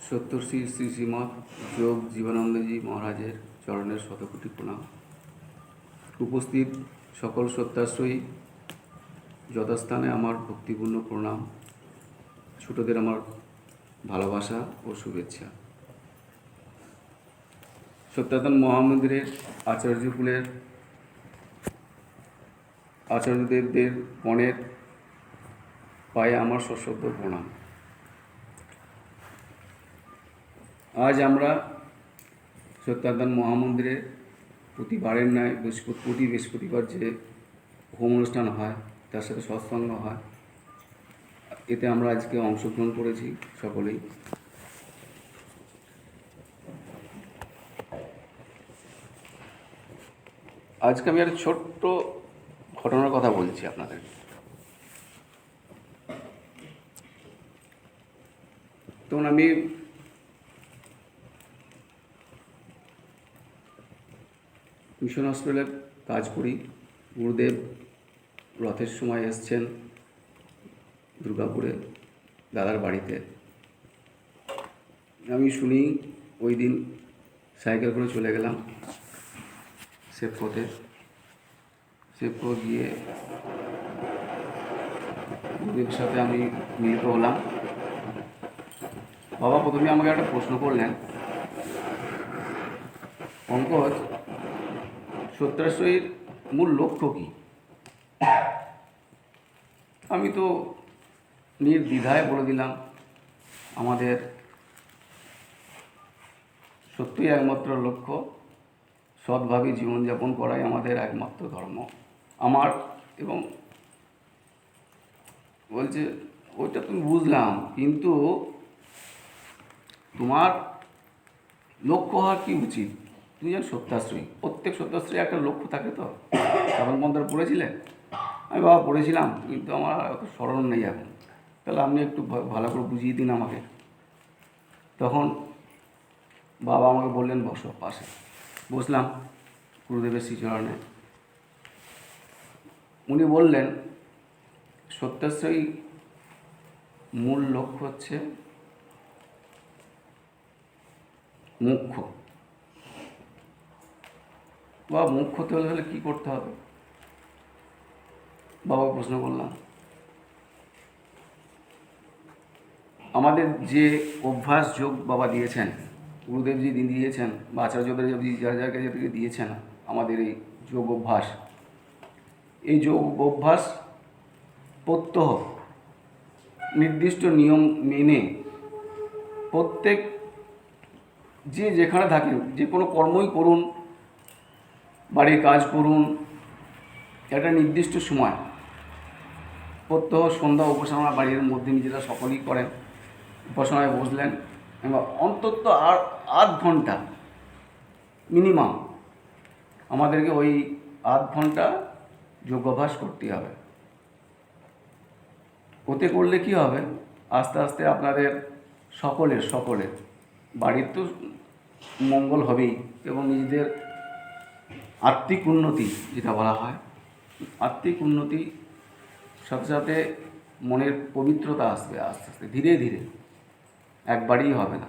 সত্যশ্রী শ্রী শ্রীমৎ যোগ জীবনানন্দজি মহারাজের চরণের শতকোটি প্রণাম। উপস্থিত সকল সত্যাশ্রয়ী যথাস্থানে আমার ভক্তিপূর্ণ প্রণাম। ছোটদের আমার ভালোবাসা ও শুভেচ্ছা। সত্যাতন মহামন্দিরের আচার্যকুলের আচার্যদেবদের গণের পায়ে আমার সশ্রদ্ধ প্রণাম। আজ আমরা সত্যাতন মহামন্দিরে প্রতিবারের ন্যায় প্রতি বৃহস্পতিবার যে হোম অনুষ্ঠান হয় তার সাথে সৎসঙ্গ হয়, এতে আমরা আজকে অংশগ্রহণ করেছি সকলেই। আজকে আমি একটা ছোট্ট ঘটনার কথা বলছি আপনাদের। তখন আমি মিশন হসপিটালে কাজ করি। গুরুদেব রথের সময় এসছেন দুর্গাপুরে দাদার বাড়িতে। আমি শুনি ওই দিন সাইকেল করে চলে গেলাম সেপ্পোতে। সেপ্পো গিয়ে গুরুদেবের সাথে আমি মিলিত হলাম। বাবা প্রথমে আমাকে একটা প্রশ্ন করলেন, পঙ্কজ, সত্যাশ্রয়ীর মূল লক্ষ্য কী? আমি তো নির্দ্বিধায় বলে দিলাম, আমাদের সত্যিই একমাত্র লক্ষ্য সৎভাবে জীবনযাপন করাই আমাদের একমাত্র ধর্ম আমার। এবং বলছে, ওইটা তুমি বুঝলাম, কিন্তু তোমার লক্ষ্য হওয়া কী উচিত? তুমি যেন সত্যাশ্রয়ী, প্রত্যেক সত্যাশ্রয়ী একটা লক্ষ্য থাকে। তো সাধন মন্ত্র পড়েছিলে? আমি বাবা পড়েছিলাম, কিন্তু আমার অত স্মরণ নেই এখন। তাহলে আপনি একটু ভালো করে বুঝিয়ে দিন আমাকে। তখন বাবা আমাকে বললেন, বসো পাশে। বসলাম গুরুদেবের শ্রীচরণে। উনি বললেন, সত্যাশ্রয়ী মূল লক্ষ্য হচ্ছে মুখ্য। বা মুখ্য হতে হলে কী করতে হবে? বাবা প্রশ্ন করলাম। আমাদের যে অভ্যাস যোগ বাবা দিয়েছেন, গুরুদেবজি দিয়েছেন, বা আচার্যদেবজি যার যার কাছে থেকে দিয়েছেন আমাদের এই যোগ অভ্যাস, এই যোগ অভ্যাস প্রত্যহ নির্দিষ্ট নিয়ম মেনে প্রত্যেক যে যেখানে থাকেন, যে কোনো কর্মই করুন, বাড়ির কাজ করুন, একটা নির্দিষ্ট সময় প্রত্যহ সন্ধ্যা উপাসনা বাড়ির মধ্যে নিজেরা সকলেই করেন। উপাসনায় বসলেন এবং অন্তত আধ ঘন্টা মিনিমাম আমাদেরকে ওই আধ ঘন্টা যোগাভ্যাস করতে হবে। ওতে করলে কি হবে, আস্তে আস্তে আপনাদের সকলের বাড়ির তো মঙ্গল হবেই, এবং নিজেদের আত্মিক উন্নতি যেটা বলা হয়, আত্মিক উন্নতি সাথে সাথে মনের পবিত্রতা আসবে আস্তে আস্তে, ধীরে ধীরে, একবারই হবে না।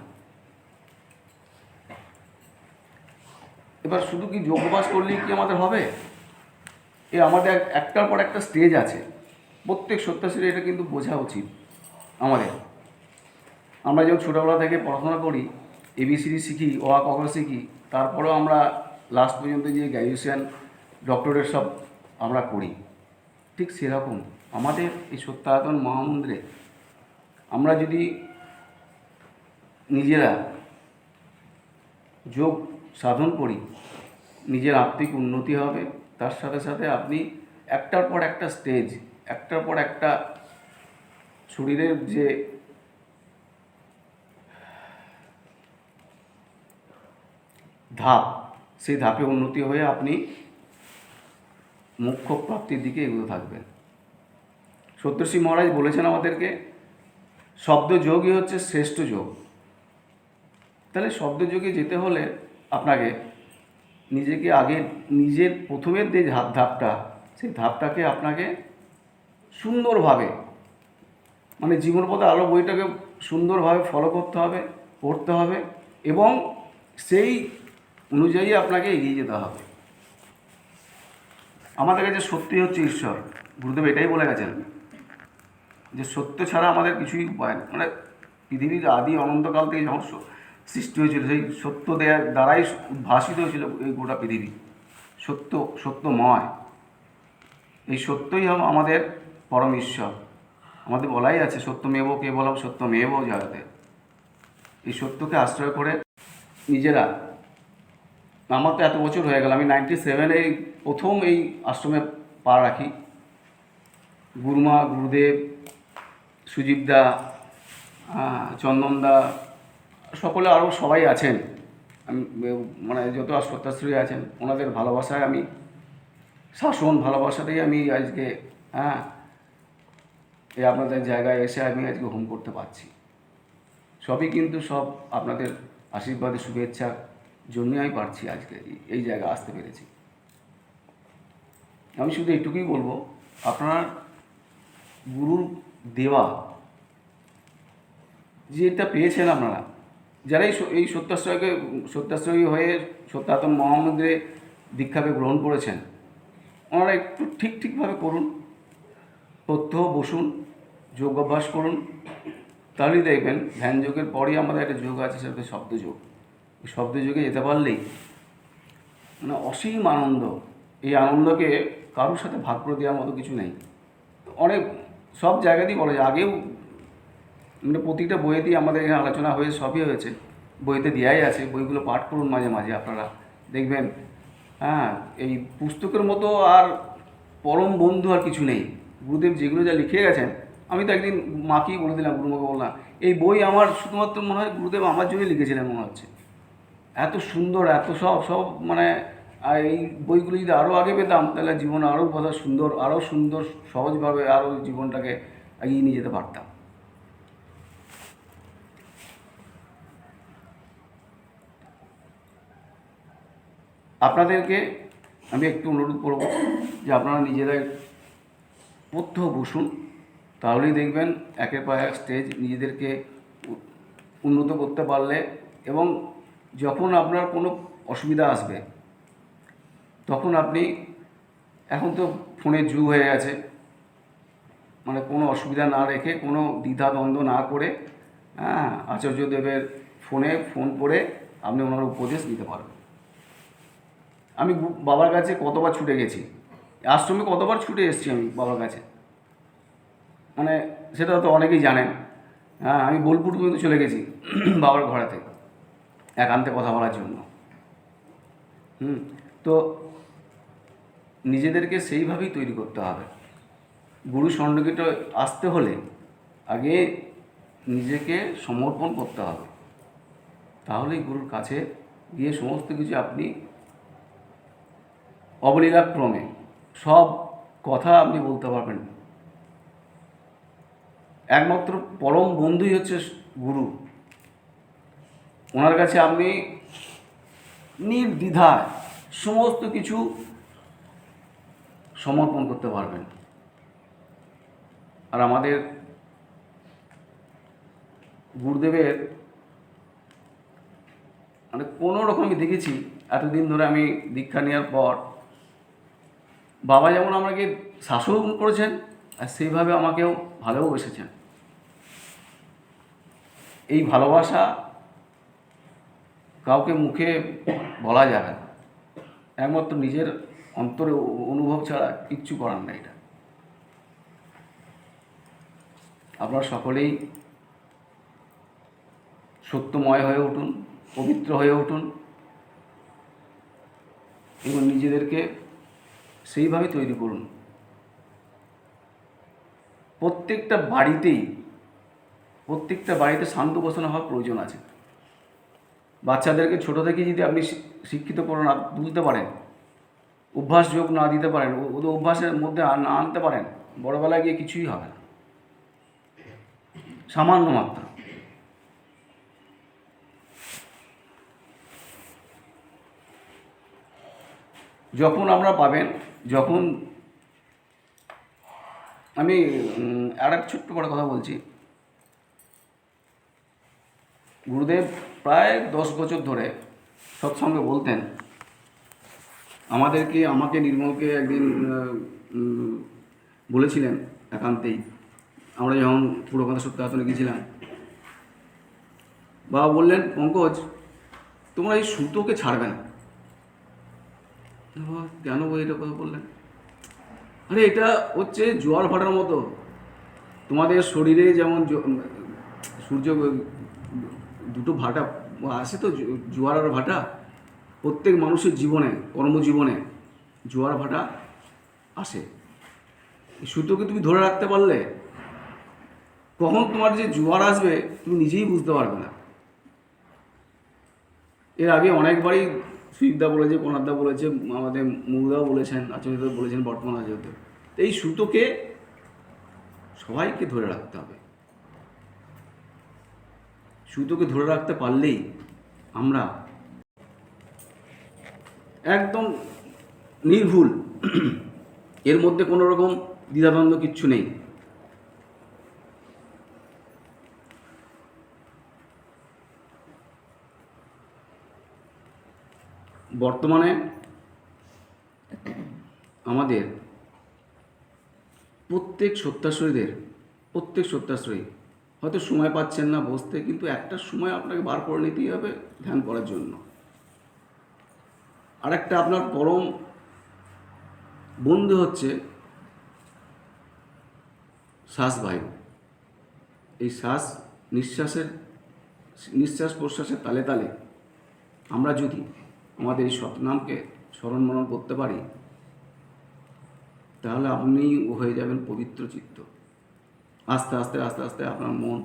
এবার শুধু কি যোগাভ্যাস করলেই কি আমাদের হবে? আমাদের একটার পর একটা স্টেজ আছে। প্রত্যেক সত্যাশ্রী এটা কিন্তু বোঝা উচিত আমাদের। আমরা যেমন ছোটোবেলা থেকে পড়াশোনা করি, এবিসিডি শিখি, অ আ ক খ শিখি, তারপরেও আমরা লাস্ট পর্যন্ত যে গ্র্যাজুয়েশন ডক্টরেট সব আমরা করি, ঠিক সেরকম আমাদের এই সত্যায়তন মহামন্দিরে আমরা যদি নিজেরা যোগ সাধন করি, নিজের আত্মিক উন্নতি হবে। তার সাথে সাথে আপনি একটার পর একটা স্টেজ, একটার পর একটা শরীরের যে ধাপ, সেই ধাপে উন্নতি হয়ে আপনি মোক্ষ প্রাপ্তির দিকে এগোতে থাকবেন। সত্যশ্রী মহারাজ বলেছেন আমাদেরকে, শব্দ যোগই হচ্ছে শ্রেষ্ঠ যোগ। তাহলে শব্দ যোগে যেতে হলে আপনাকে নিজেকে আগে নিজের প্রথমের যে ধাপটা, সেই ধাপটাকে আপনাকে সুন্দরভাবে, মানে জীবনপথে আলো বইটাকে সুন্দরভাবে ফলো করতে হবে। পড়তে হবে এবং সেই অনুযায়ী আপনাকে এগিয়ে যেতে হবে। আমাদের কাছে সত্যি হচ্ছে ঈশ্বর। গুরুদেব এটাই বলে গেছেন যে সত্য ছাড়া আমাদের কিছুই উপায় নেই। মানে পৃথিবীর আদি অনন্তকাল থেকে যখন সৃষ্টি হয়েছিল সেই সত্য দ্বারাই উদ্ভাসিত হয়েছিল এই গোটা পৃথিবী। সত্যময়। এই সত্যই আমাদের পরম ঈশ্বর। আমাদের বলাই আছে সত্যমেব কেবলম সত্যমেব জয়তে। এই সত্যকে আশ্রয় করে নিজেরা, আমার তো এত বছর হয়ে গেল, আমি 97 প্রথম এই আশ্রমে পা রাখি। গুরুমা, গুরুদেব, সুজীবদা, চন্দনদা, সকলে আরও সবাই আছেন, আমি মানে যত সত্যাশ্রয়ী আছেন ওনাদের ভালোবাসায় আমি শাসন ভালোবাসাতেই আমি আজকে এই আপনাদের জায়গায় এসে আমি আজকে হোম করতে পারছি। সবই কিন্তু সব আপনাদের আশীর্বাদে শুভেচ্ছার জন্যই আমি পারছি আজকে এই জায়গায় আসতে পেরেছি। আমি শুধু এইটুকুই বলবো, আপনার গুরুর দেওয়া যেটা পেয়েছেন আপনারা, যারা এই সত্যাশ্রয়ী হয়ে সত্যাতম মহামন্দিরে দীক্ষাকে গ্রহণ করেছেন, ওনারা একটু ঠিকভাবে করুন, প্রত্যহ বসুন, যোগ অভ্যাস করুন, তাহলেই দেখবেন ধ্যান যোগের পরই আমাদের একটা যোগ আছে, সেটা শব্দযোগ। এই শব্দযোগে যেতে পারলেই মানে অসীম আনন্দ। এই আনন্দকে কারোর সাথে ভাগ করে দেওয়ার মতো কিছু নেই। অনেক সব জায়গাতেই বলা যায়, আগেও মানে প্রতিটা বইয়েতেই আমাদের এখানে আলোচনা হয়ে সবই হয়েছে, বইতে দেওয়াই আছে। বইগুলো পাঠ করুন মাঝে মাঝে, আপনারা দেখবেন এই পুস্তকের মতো আর পরম বন্ধু আর কিছু নেই। গুরুদেব যেগুলো যা লিখে গেছেন, আমি তো একদিন মাকেই বলে দিলাম, গুরুমাকে বললাম এই বই আমার শুধুমাত্র মনে হয় গুরুদেব আমার জন্যই লিখেছিলেন মনে হচ্ছে। এত সুন্দর, এত সব মানে এই বইগুলো যদি আরও আগে পেতাম তাহলে জীবন আরও কথা সুন্দর, আরও সুন্দর সহজভাবে আরও জীবনটাকে এগিয়ে নিয়ে যেতে পারতাম। আপনাদেরকে আমি একটু অনুরোধ করব যে আপনারা নিজেরাই প্রত্যহ বসুন, তাহলেই দেখবেন একের পর এক স্টেজ নিজেদেরকে উন্নত করতে পারলে, এবং যখন আপনার কোনো অসুবিধা আসবে তখন আপনি, এখন তো ফোনের যুগ হয়ে গেছে, মানে কোনো অসুবিধা না রেখে, কোনো দ্বিধাদ্বন্দ্ব না করে আচার্যদেবের ফোন করে আপনি ওনার উপদেশ নিতে পারবেন। আমি বাবার কাছে কতবার ছুটে গেছি, আশ্রমে কতবার ছুটে এসেছি আমি বাবার কাছে, মানে সেটা তো অনেকেই জানেন। আমি বোলপুর পর্যন্ত চলে গেছি বাবার ঘরেতে একান্তে কথা বলার জন্য। তো নিজেদেরকে সেইভাবেই তৈরি করতে হবে। গুরু সন্নিকটে আসতে হলে আগে নিজেকে সমর্পণ করতে হবে, তাহলেই গুরুর কাছে গিয়ে সমস্ত কিছু আপনি অবলীলাক্রমে সব কথা আপনি বলতে পারবেন। একমাত্র পরম বন্ধুই হচ্ছে গুরু। ওনার কাছে আপনি নির্দ্বিধায় সমস্ত কিছু সমর্পণ করতে পারবেন। আর আমাদের গুরুদেবের মানে কোনো রকম আমি দেখেছি, এতদিন ধরে আমি দীক্ষা নেওয়ার পর বাবা যেমন আমাকে শাসন করেছেন, আর সেইভাবে আমাকেও ভালোবেসেছেন। এই ভালোবাসা কাউকে মুখে বলা যাবে না, একমাত্র নিজের অন্তরে অনুভব ছাড়া কিচ্ছু করার না। এটা আপনারা সকলেই সত্যময় হয়ে উঠুন, পবিত্র হয়ে উঠুন এবং নিজেদেরকে সেইভাবে তৈরি করুন। প্রত্যেকটা বাড়িতে শান্ত উপাসনা হওয়ার প্রয়োজন আছে। বাচ্চাদেরকে ছোটো থেকে যদি আপনি শিক্ষিত করে না তুলতে পারেন, অভ্যাস যোগ না দিতে পারেন, ওদের অভ্যাসের মধ্যে না আনতে পারেন, বড়বেলায় গিয়ে কিছুই হবে না, সামান্য মাত্র। যখন আমরা পাবেন, যখন আমি আর এক ছোট্ট বড় কথা বলছি, গুরুদেব প্রায় 10 বছর ধরে সৎসঙ্গে বলতেন, আমাকে নির্মলকে একদিন বলেছিলেন একান্তেই, আমরা যখন পুরোকথা সত্যায়তনে গিয়েছিলাম, বাবা বললেন, পঙ্কজ তোমরা এই সুতোকে ছাড়বে না। বাবা কেন এটা কথা বললেন? আরে এটা হচ্ছে জোয়ার ভাটার মতো, তোমাদের শরীরে যেমন সূর্য দুটো ভাটা আসে তো, জোয়ার আর ভাটা, প্রত্যেক মানুষের জীবনে কর্মজীবনে জোয়ার ভাটা আসে। সুতোকে তুমি ধরে রাখতে পারলে কখন তোমার যে জোয়ার আসবে তুমি নিজেই বুঝতে পারবে না। এর আগে অনেকবারই সুইপদা বলেছে, কোনারদা বলেছে, আমাদের মুগদাও বলেছেন, আচার্যদেব বলেছেন, বর্তমান আচার্যদেব। এই সুতোকে সবাইকে ধরে রাখতে হবে। সুতোকে ধরে রাখতে পারলেই আমরা একদম নির্ভুল, এর মধ্যে কোনো রকম দ্বিধাদ্বন্দ্ব কিচ্ছু নেই। বর্তমানে আমাদের প্রত্যেক সত্যাশ্রয়ী হয়তো সময় পাচ্ছেন না বসতে, কিন্তু একটা সময় আপনাকে বার করে নিতেই হবে ধ্যান করার জন্য। আরেকটা আপনার পরম বন্ধু হচ্ছে শ্বাসবায়ু। এই নিঃশ্বাস প্রশ্বাসের তালে তালে আমরা যদি আমাদের এই সৎনামকে স্মরণ মনন করতে পারি, তাহলে আপনি হয়ে যাবেন পবিত্র চিত্ত। আস্তে আস্তে আস্তে আস্তে আপনার মন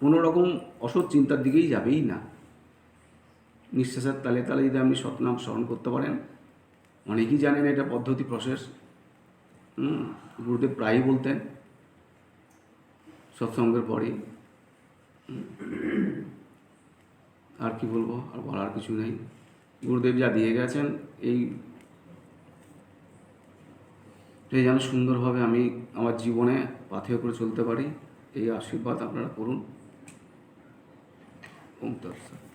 কোনো রকম অসৎ চিন্তার দিকেই যাবেই না। নিঃশ্বাসের তালে তালে যদি আপনি সৎনাম স্মরণ করতে পারেন, অনেকেই জানেন এটা পদ্ধতি, প্রসেস। গুরুদেব প্রায়ই বলতেন সৎসঙ্গের পরেই। আর কি বলবো, আর বলার কিছু নেই। গুরুদেব যা দিয়ে গেছেন এই যেন সুন্দরভাবে আমি আমার জীবনে পাথেয় করে চলতে পারি, এই আশীর্বাদ আপনারা করুন। ওম তৎসৎ।